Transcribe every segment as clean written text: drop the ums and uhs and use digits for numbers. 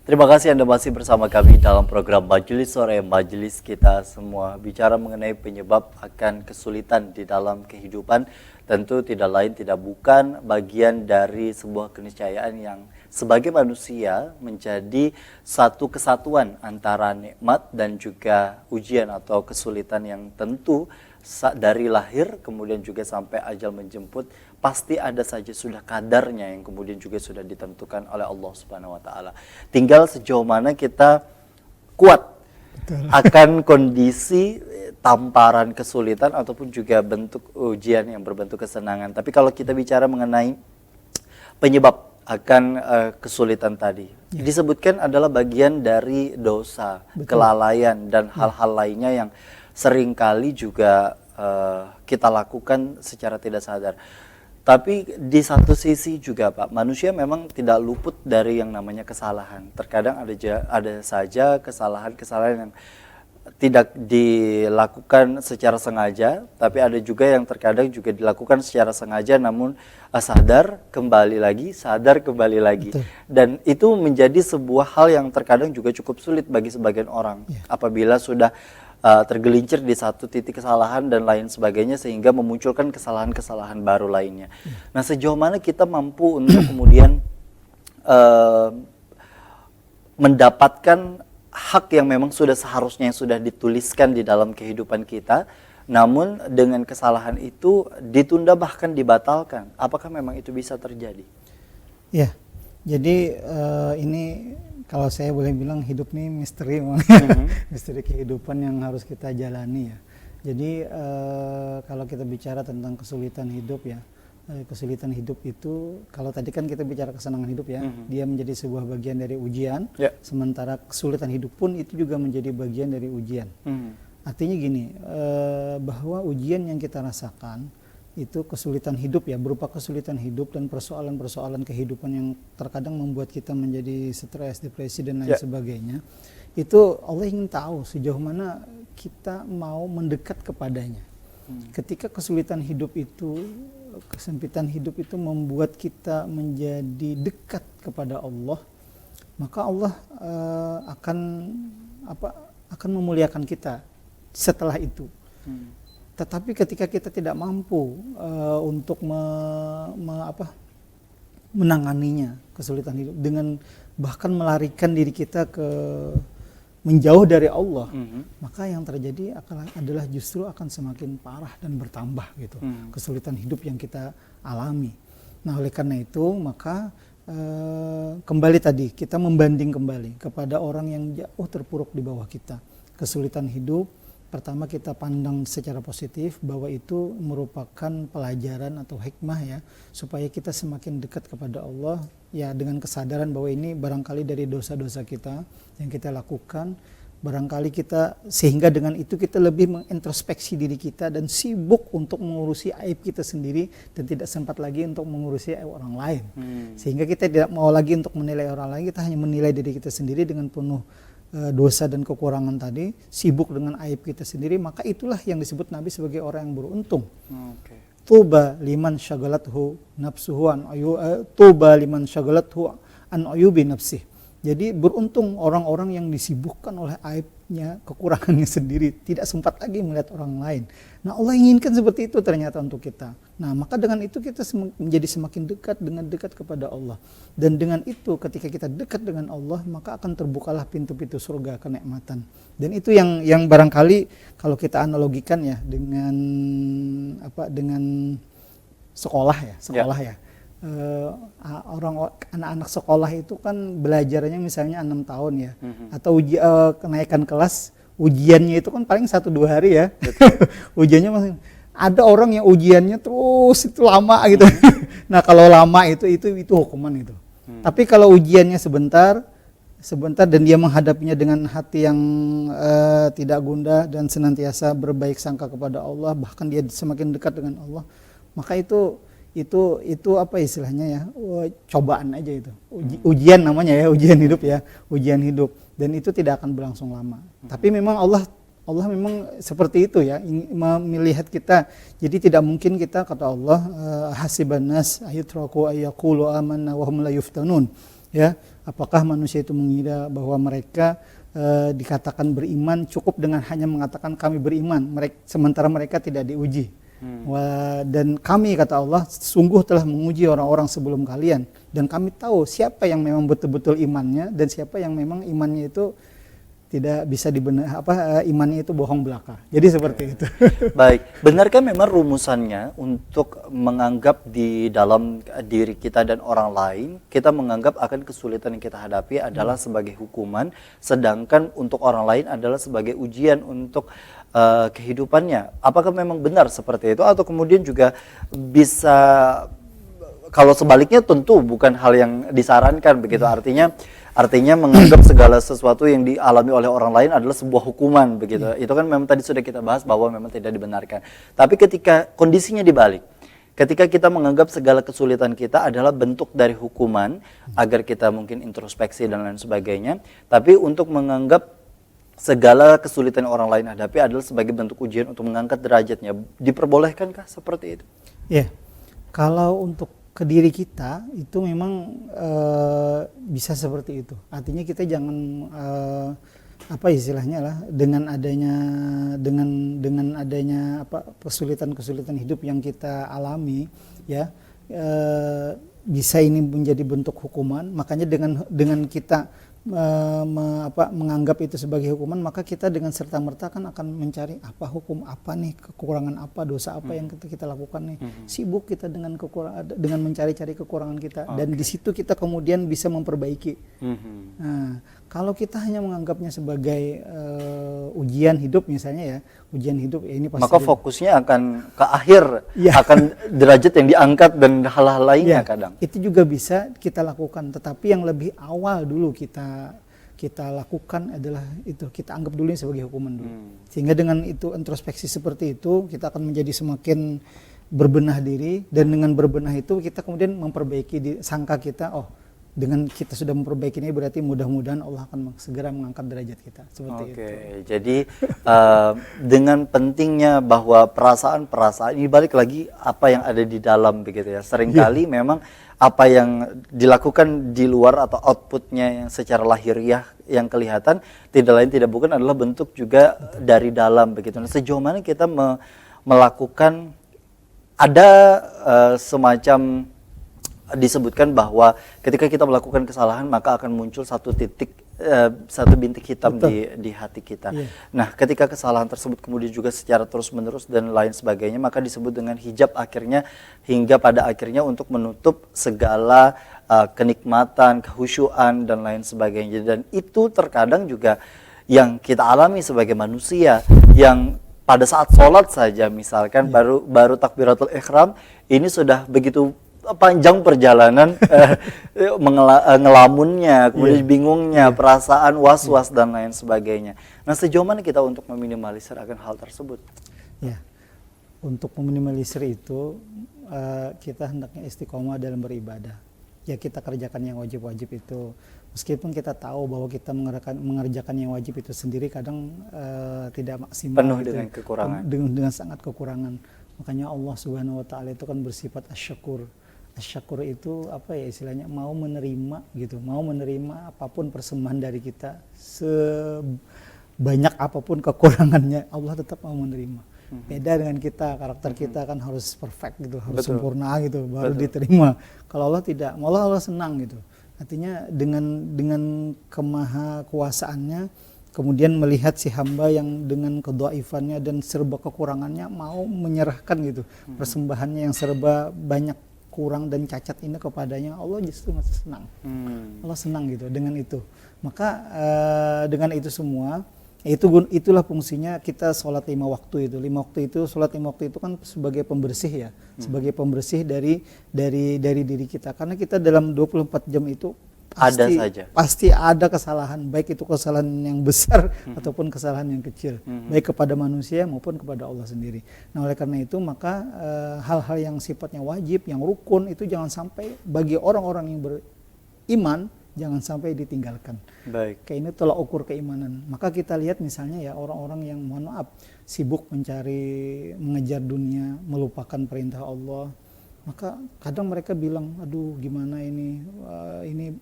Terima kasih Anda masih bersama kami dalam program Majelis Sore, Majelis kita semua. Bicara mengenai penyebab akan kesulitan di dalam kehidupan, tentu tidak lain tidak bukan bagian dari sebuah keniscayaan yang sebagai manusia menjadi satu kesatuan antara nikmat dan juga ujian atau kesulitan yang tentu dari lahir kemudian juga sampai ajal menjemput, pasti ada saja sudah kadarnya yang kemudian juga sudah ditentukan oleh Allah Subhanahu wa taala. Tinggal sejauh mana kita kuat akan kondisi tamparan kesulitan ataupun juga bentuk ujian yang berbentuk kesenangan. Tapi kalau kita bicara mengenai penyebab akan kesulitan tadi, disebutkan adalah bagian dari dosa, kelalaian dan hal-hal lainnya yang seringkali juga kita lakukan secara tidak sadar. Tapi di satu sisi juga Pak, manusia memang tidak luput dari yang namanya kesalahan. Terkadang ada saja kesalahan-kesalahan yang tidak dilakukan secara sengaja, tapi ada juga yang terkadang juga dilakukan secara sengaja namun sadar kembali lagi. Betul. Dan itu menjadi sebuah hal yang terkadang juga cukup sulit bagi sebagian orang apabila sudah tergelincir di satu titik kesalahan dan lain sebagainya sehingga memunculkan kesalahan-kesalahan baru lainnya. Nah, sejauh mana kita mampu untuk kemudian mendapatkan hak yang memang sudah seharusnya yang sudah dituliskan di dalam kehidupan kita, namun dengan kesalahan itu ditunda bahkan dibatalkan. Apakah memang itu bisa terjadi? Ya, jadi ini kalau saya boleh bilang hidup ini misteri, misteri kehidupan yang harus kita jalani ya. Jadi kalau kita bicara tentang kesulitan hidup ya, kesulitan hidup itu kalau tadi kan kita bicara kesenangan hidup ya, dia menjadi sebuah bagian dari ujian, sementara kesulitan hidup pun itu juga menjadi bagian dari ujian. Artinya gini, bahwa ujian yang kita rasakan itu kesulitan hidup ya, berupa kesulitan hidup dan persoalan-persoalan kehidupan yang terkadang membuat kita menjadi stres, depresi dan lain sebagainya. Itu Allah ingin tahu sejauh mana kita mau mendekat kepadanya. Ketika kesulitan hidup itu, kesempitan hidup itu membuat kita menjadi dekat kepada Allah, maka Allah akan memuliakan kita setelah itu. Tetapi ketika kita tidak mampu untuk menanganinya, kesulitan hidup, dengan bahkan melarikan diri kita ke menjauh dari Allah, maka yang terjadi adalah justru akan semakin parah dan bertambah gitu, kesulitan hidup yang kita alami. Nah, oleh karena itu maka kembali tadi kita membanding kembali kepada orang yang jauh terpuruk di bawah kita. Kesulitan hidup, pertama kita pandang secara positif bahwa itu merupakan pelajaran atau hikmah ya, supaya kita semakin dekat kepada Allah ya, dengan kesadaran bahwa ini barangkali dari dosa-dosa kita yang kita lakukan, barangkali kita sehingga dengan itu kita lebih mengintrospeksi diri kita dan sibuk untuk mengurusi aib kita sendiri dan tidak sempat lagi untuk mengurusi aib orang lain. Sehingga kita tidak mau lagi untuk menilai orang lain, kita hanya menilai diri kita sendiri dengan penuh dosa dan kekurangan tadi, sibuk dengan aib kita sendiri, maka itulah yang disebut Nabi sebagai orang yang beruntung. Tuba liman syagalathu nafsuhu tuba liman syagalathu an ayubi nafsih. Jadi beruntung orang-orang yang disibukkan oleh aibnya, kekurangannya sendiri, tidak sempat lagi melihat orang lain. Nah, Allah inginkan seperti itu ternyata untuk kita. Nah, maka dengan itu kita menjadi semakin dekat kepada Allah. Dan dengan itu ketika kita dekat dengan Allah, maka akan terbukalah pintu-pintu surga kenikmatan. Dan itu yang barangkali kalau kita analogikan ya dengan dengan sekolah ya. Anak-anak sekolah itu kan belajarnya misalnya 6 tahun ya, atau kenaikan kelas ujiannya itu kan paling 1-2 hari ya. Ujiannya masih ada orang yang ujiannya terus itu lama gitu. Nah, kalau lama itu hukuman itu. Tapi kalau ujiannya sebentar dan dia menghadapinya dengan hati yang tidak gundah dan senantiasa berbaik sangka kepada Allah, bahkan dia semakin dekat dengan Allah, maka itu apa istilahnya ya, cobaan aja itu, ujian namanya ya, ujian hidup, dan itu tidak akan berlangsung lama. Tapi memang Allah memang seperti itu ya, melihat kita. Jadi tidak mungkin kita, kata Allah, hasiban nas ayutraku ayyaqulu amanna wa hum la yuftanun, ya, Apakah manusia itu mengira bahwa mereka dikatakan beriman cukup dengan hanya mengatakan kami beriman, sementara mereka tidak diuji. Dan kami, kata Allah, sungguh telah menguji orang-orang sebelum kalian, dan kami tahu siapa yang memang betul-betul imannya dan siapa yang memang imannya itu tidak bisa imannya itu bohong belaka. Jadi seperti itu. Baik, benarkah memang rumusannya untuk menganggap di dalam diri kita dan orang lain, kita menganggap akan kesulitan yang kita hadapi adalah sebagai hukuman, sedangkan untuk orang lain adalah sebagai ujian untuk kehidupannya? Apakah memang benar seperti itu, atau kemudian juga bisa, kalau sebaliknya tentu bukan hal yang disarankan begitu, artinya menganggap segala sesuatu yang dialami oleh orang lain adalah sebuah hukuman begitu. Itu kan memang tadi sudah kita bahas bahwa memang tidak dibenarkan. Tapi ketika kondisinya dibalik, ketika kita menganggap segala kesulitan kita adalah bentuk dari hukuman agar kita mungkin introspeksi dan lain sebagainya, tapi untuk menganggap segala kesulitan yang orang lain hadapi adalah sebagai bentuk ujian untuk mengangkat derajatnya, diperbolehkankah seperti itu? Ya, kalau untuk ke diri kita itu memang bisa seperti itu. Artinya kita jangan apa istilahnya lah, dengan adanya kesulitan hidup yang kita alami, ya, bisa ini menjadi bentuk hukuman. Makanya dengan kita menganggap itu sebagai hukuman, maka kita dengan serta-merta kan akan mencari hukum apa nih, kekurangan apa, dosa apa yang kita lakukan nih. Sibuk kita dengan mencari-cari kekurangan kita, dan di situ kita kemudian bisa memperbaiki. Nah, kalau kita hanya menganggapnya sebagai ujian hidup misalnya, ya, ujian hidup ini pasti, maka fokusnya akan ke akhir, akan derajat yang diangkat dan hal-hal lainnya. Kadang itu juga bisa kita lakukan, tetapi yang lebih awal dulu kita lakukan adalah itu, kita anggap dulu ini sebagai hukuman dulu. Sehingga dengan itu, introspeksi seperti itu, kita akan menjadi semakin berbenah diri, dan dengan berbenah itu kita kemudian memperbaiki sangka kita, dengan kita sudah memperbaiki ini berarti mudah-mudahan Allah akan segera mengangkat derajat kita. Seperti itu. Jadi dengan pentingnya bahwa perasaan-perasaan ini, balik lagi apa yang ada di dalam begitu ya. Seringkali memang apa yang dilakukan di luar atau outputnya yang secara lahiriah yang kelihatan tidak lain tidak bukan adalah bentuk juga dari dalam begitu. Nah, sejauh mana kita melakukan, ada semacam disebutkan bahwa ketika kita melakukan kesalahan maka akan muncul satu bintik hitam di hati kita. Nah, ketika kesalahan tersebut kemudian juga secara terus-menerus dan lain sebagainya, maka disebut dengan hijab akhirnya, hingga pada akhirnya untuk menutup segala kenikmatan, kehusyuan dan lain sebagainya. Dan itu terkadang juga yang kita alami sebagai manusia, yang pada saat sholat saja misalkan baru takbiratul ihram ini sudah begitu panjang perjalanan ngelamunnya, kemudian bingungnya, perasaan was-was dan lain sebagainya. Nah, sejauh mana kita untuk meminimalisir akan hal tersebut? Ya, untuk meminimalisir itu kita hendaknya istiqomah dalam beribadah. Ya, kita kerjakan yang wajib-wajib itu. Meskipun kita tahu bahwa kita mengerjakan yang wajib itu sendiri kadang tidak maksimal. Penuh dengan kekurangan. Dengan sangat kekurangan. Makanya Allah Subhanahu wa taala itu kan bersifat asy-syakur. Asy-syakur itu apa ya istilahnya, mau menerima gitu, mau menerima apapun persembahan dari kita, sebanyak apapun kekurangannya, Allah tetap mau menerima. Beda dengan kita, karakter kita kan harus perfect gitu, harus sempurna gitu baru diterima. Kalau Allah tidak, malah Allah senang gitu. Artinya dengan kemahakuasaannya kemudian melihat si hamba yang dengan kedhaifannya dan serba kekurangannya mau menyerahkan gitu persembahannya yang serba banyak kurang dan cacat ini kepadanya, Allah justru masih senang. Allah senang gitu dengan itu. Maka dengan itu semua, itulah fungsinya kita sholat 5 waktu itu. 5 waktu itu, sholat 5 waktu itu kan sebagai pembersih ya, sebagai pembersih dari diri kita. Karena kita dalam 24 jam itu pasti ada kesalahan, baik itu kesalahan yang besar ataupun kesalahan yang kecil, baik kepada manusia maupun kepada Allah sendiri. Nah, oleh karena itu maka hal-hal yang sifatnya wajib, yang rukun itu jangan sampai bagi orang-orang yang beriman jangan sampai ditinggalkan. Baik. Kayak ini tolak ukur keimanan. Maka kita lihat misalnya ya orang-orang yang mohon maaf sibuk mengejar dunia, melupakan perintah Allah. Maka kadang mereka bilang, aduh gimana ini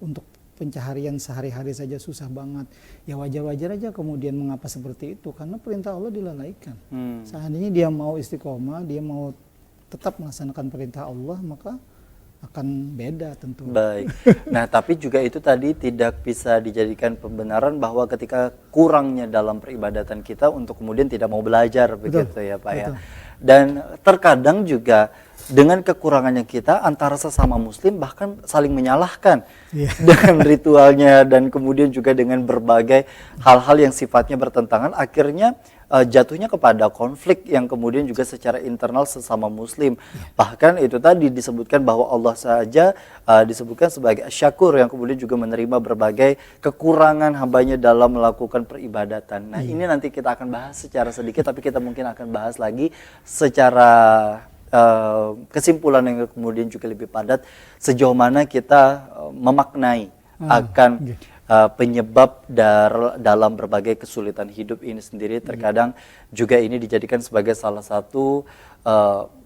untuk pencaharian sehari-hari saja susah banget, ya wajar-wajar aja kemudian mengapa seperti itu, karena perintah Allah dilalaikan. Seandainya dia mau istiqomah, dia mau tetap melaksanakan perintah Allah, maka akan beda tentu. Baik. Nah, tapi juga itu tadi tidak bisa dijadikan pembenaran bahwa ketika kurangnya dalam peribadatan kita untuk kemudian tidak mau belajar, begitu ya Pak ya. Dan terkadang juga dengan kekurangannya kita antara sesama muslim bahkan saling menyalahkan dengan ritualnya dan kemudian juga dengan berbagai hal-hal yang sifatnya bertentangan, akhirnya jatuhnya kepada konflik yang kemudian juga secara internal sesama muslim. Bahkan itu tadi disebutkan bahwa Allah saja disebutkan sebagai syakur yang kemudian juga menerima berbagai kekurangan hambanya dalam melakukan peribadatan. Nah ini nanti kita akan bahas secara sedikit, tapi kita mungkin akan bahas lagi secara kesimpulan yang kemudian juga lebih padat, sejauh mana kita memaknai akan penyebab dalam berbagai kesulitan hidup ini sendiri. Terkadang juga ini dijadikan sebagai salah satu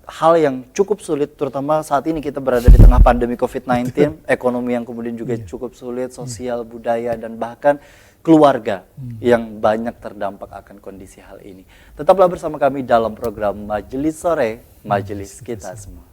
hal yang cukup sulit, terutama saat ini kita berada di tengah pandemi COVID-19, ekonomi yang kemudian juga cukup sulit, sosial, budaya, dan bahkan keluarga yang banyak terdampak akan kondisi hal ini. Tetaplah bersama kami dalam program Majelis Sore, Majelis Kita Semua.